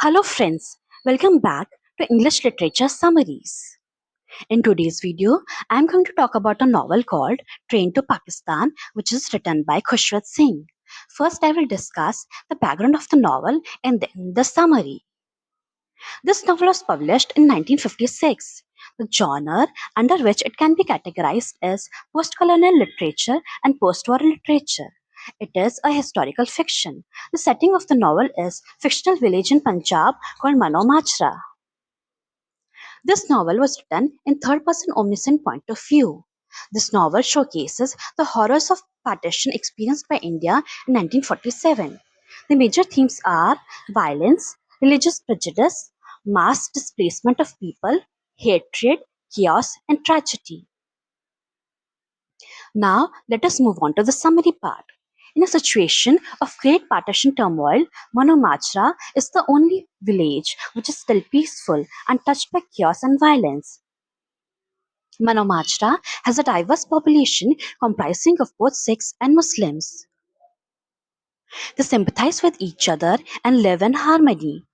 Hello friends, welcome back to English Literature Summaries. In today's video, I am going to talk about a novel called Train to Pakistan, which is written by Khushwant Singh. First, I will discuss the background of the novel and then the summary. This novel was published in 1956. The genre under which it can be categorized is post-colonial literature and post-war literature. It is a historical fiction. The setting of the novel is fictional village in Punjab called Mano Machra. This novel was written in third-person omniscient point of view. This novel showcases the horrors of partition experienced by India in 1947. The major themes are violence, religious prejudice, mass displacement of people, hatred, chaos, and tragedy. Now, let us move on to the summary part. In a situation of great partition turmoil, Manomachra is the only village which is still peaceful, untouched by chaos and violence. Manomachra has a diverse population comprising of both Sikhs and Muslims. They sympathize with each other and live in harmony.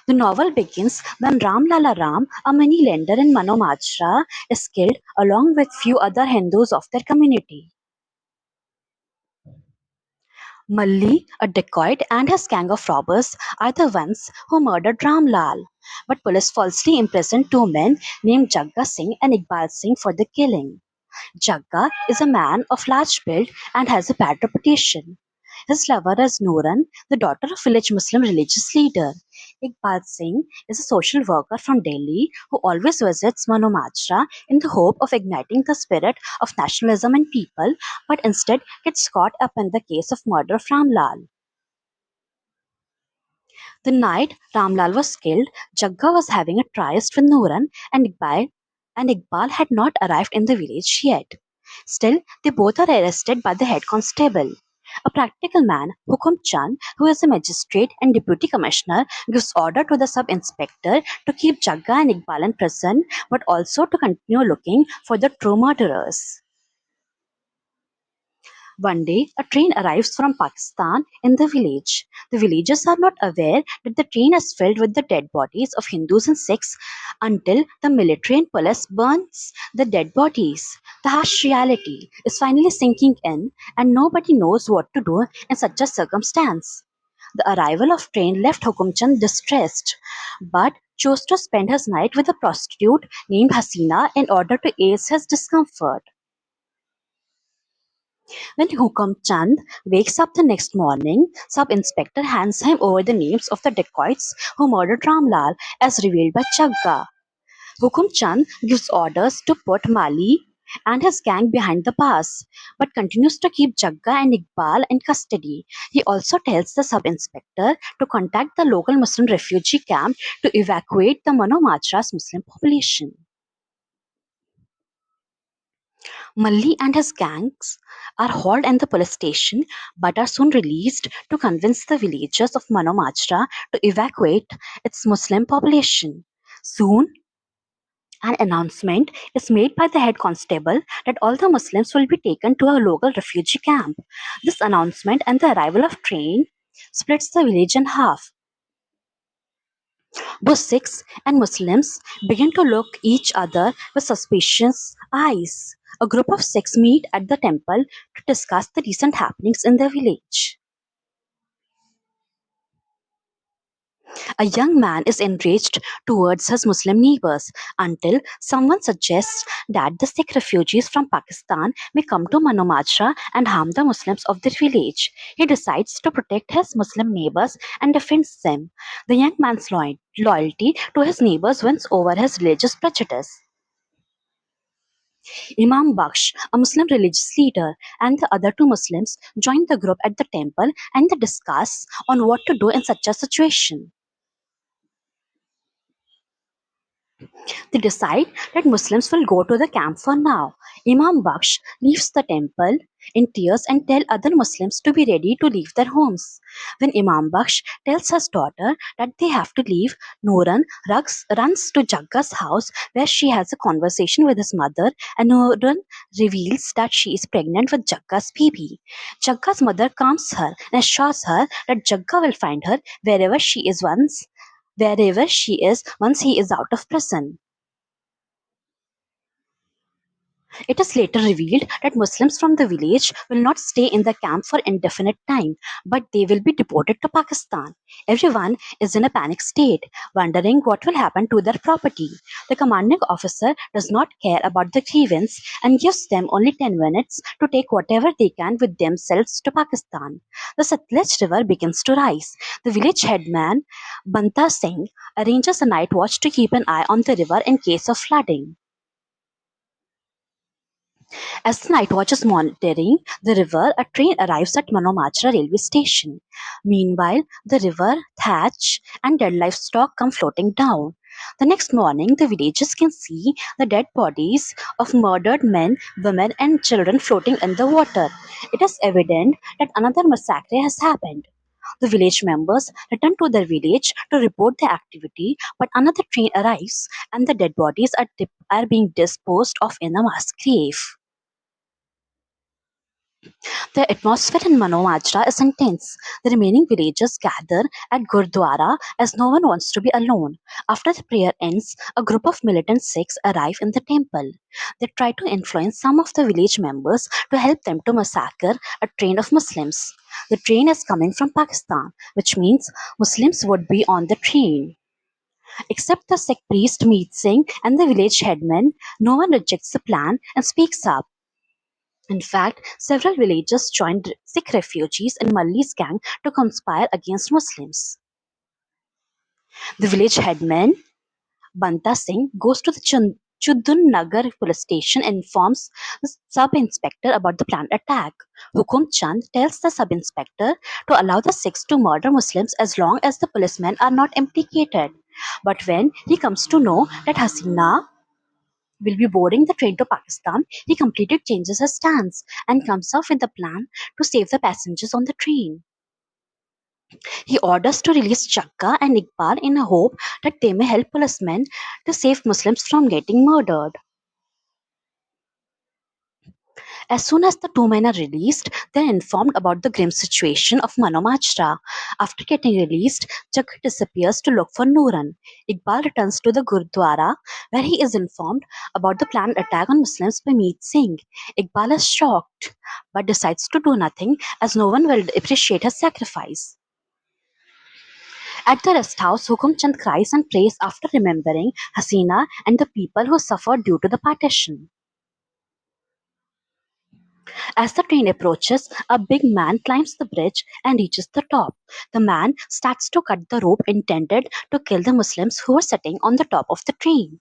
The novel begins when Ram Lala Ram, a money lender in Manomachra, is killed along with few other Hindus of their community. Malli, a dacoit, and his gang of robbers are the ones who murdered Ram Lal. But police falsely imprisoned two men named Jagga Singh and Iqbal Singh for the killing. Jagga is a man of large build and has a bad reputation. His lover is Nooran, the daughter of village Muslim religious leader. Iqbal Singh is a social worker from Delhi who always visits Manomachra in the hope of igniting the spirit of nationalism in people, but instead gets caught up in the case of murder of Ramlal. The night Ramlal was killed, Jagga was having a tryst with Nooran and Iqbal had not arrived in the village yet. Still, they both are arrested by the head constable. A practical man, Hukum Chand, who is a magistrate and deputy commissioner, gives order to the sub-inspector to keep Jagga and Iqbal in prison, but also to continue looking for the true murderers. One day, a train arrives from Pakistan in the village. The villagers are not aware that the train is filled with the dead bodies of Hindus and Sikhs until the military and police burns the dead bodies. The harsh reality is finally sinking in, and nobody knows what to do in such a circumstance. The arrival of train left Hukumchand distressed, but chose to spend his night with a prostitute named Hasina in order to ease his discomfort. When Hukum Chand wakes up the next morning, Sub-Inspector hands him over the names of the dacoits who murdered Ramlal as revealed by Chagga. Hukum Chand gives orders to put Mali and his gang behind the bars, but continues to keep Jagga and Iqbal in custody. He also tells the sub-inspector to contact the local Muslim refugee camp to evacuate the Manomachra's Muslim population. Malli and his gangs are hauled in the police station but are soon released to convince the villagers of Manomachra to evacuate its Muslim population. Soon, an announcement is made by the head constable that all the Muslims will be taken to a local refugee camp. This announcement and the arrival of train splits the village in half. Both Sikhs and Muslims begin to look each other with suspicious eyes. A group of Sikhs meet at the temple to discuss the recent happenings in their village. A young man is enraged towards his Muslim neighbors until someone suggests that the Sikh refugees from Pakistan may come to Manomachra and harm the Muslims of their village. He decides to protect his Muslim neighbors and defends them. The young man's loyalty to his neighbors wins over his religious prejudice. Imam Baksh, a Muslim religious leader, and the other two Muslims join the group at the temple and they discuss on what to do in such a situation. They decide that Muslims will go to the camp for now. Imam Baksh leaves the temple in tears and tells other Muslims to be ready to leave their homes. When Imam Baksh tells his daughter that they have to leave, Nooran runs to Jagga's house where she has a conversation with his mother and Nooran reveals that she is pregnant with Jagga's baby. Jagga's mother calms her and assures her that Jagga will find her wherever she is once wherever she is once he is out of prison. It is later revealed that Muslims from the village will not stay in the camp for indefinite time, but they will be deported to Pakistan. Everyone is in a panic state, wondering what will happen to their property. The commanding officer does not care about the grievance and gives them only 10 minutes to take whatever they can with themselves to Pakistan. The Satluj River begins to rise. The village headman, Banta Singh, arranges a night watch to keep an eye on the river in case of flooding. As the night watch is monitoring the river, a train arrives at Manomachra railway station. Meanwhile, the river, thatch, and dead livestock come floating down. The next morning, the villagers can see the dead bodies of murdered men, women, and children floating in the water. It is evident that another massacre has happened. The village members return to their village to report the activity, but another train arrives and the dead bodies are being disposed of in a mass grave. The atmosphere in Manomajra is intense. The remaining villagers gather at Gurdwara as no one wants to be alone. After the prayer ends, a group of militant Sikhs arrive in the temple. They try to influence some of the village members to help them to massacre a train of Muslims. The train is coming from Pakistan, which means Muslims would be on the train. Except the Sikh priest Meet Singh and the village headman, no one rejects the plan and speaks up. In fact, several villagers joined Sikh refugees in Malli's gang to conspire against Muslims. The village headman, Banta Singh, goes to the Chudun Nagar police station and informs the sub-inspector about the planned attack. Hukum Chand tells the sub-inspector to allow the Sikhs to murder Muslims as long as the policemen are not implicated. But when he comes to know that Hasina will be boarding the train to Pakistan, he completely changes his stance and comes up with a plan to save the passengers on the train. He orders to release Chakka and Iqbal in a hope that they may help policemen to save Muslims from getting murdered. As soon as the two men are released, they are informed about the grim situation of Manomachra. After getting released, Chakka disappears to look for Nooran. Iqbal returns to the Gurdwara, where he is informed about the planned attack on Muslims by Meet Singh. Iqbal is shocked, but decides to do nothing as no one will appreciate his sacrifice. At the rest house, Hukum Chand cries and prays after remembering Hasina and the people who suffered due to the partition. As the train approaches, a big man climbs the bridge and reaches the top. The man starts to cut the rope intended to kill the Muslims who were sitting on the top of the train.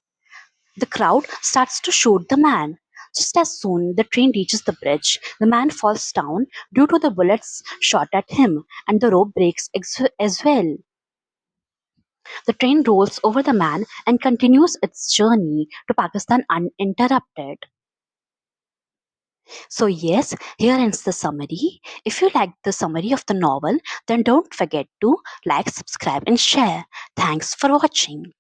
The crowd starts to shoot the man. Just as soon the train reaches the bridge, the man falls down due to the bullets shot at him, and the rope breaks as well. The train rolls over the man and continues its journey to Pakistan uninterrupted. So, yes, here ends the summary. If you liked the summary of the novel, then don't forget to like, subscribe, and share. Thanks for watching.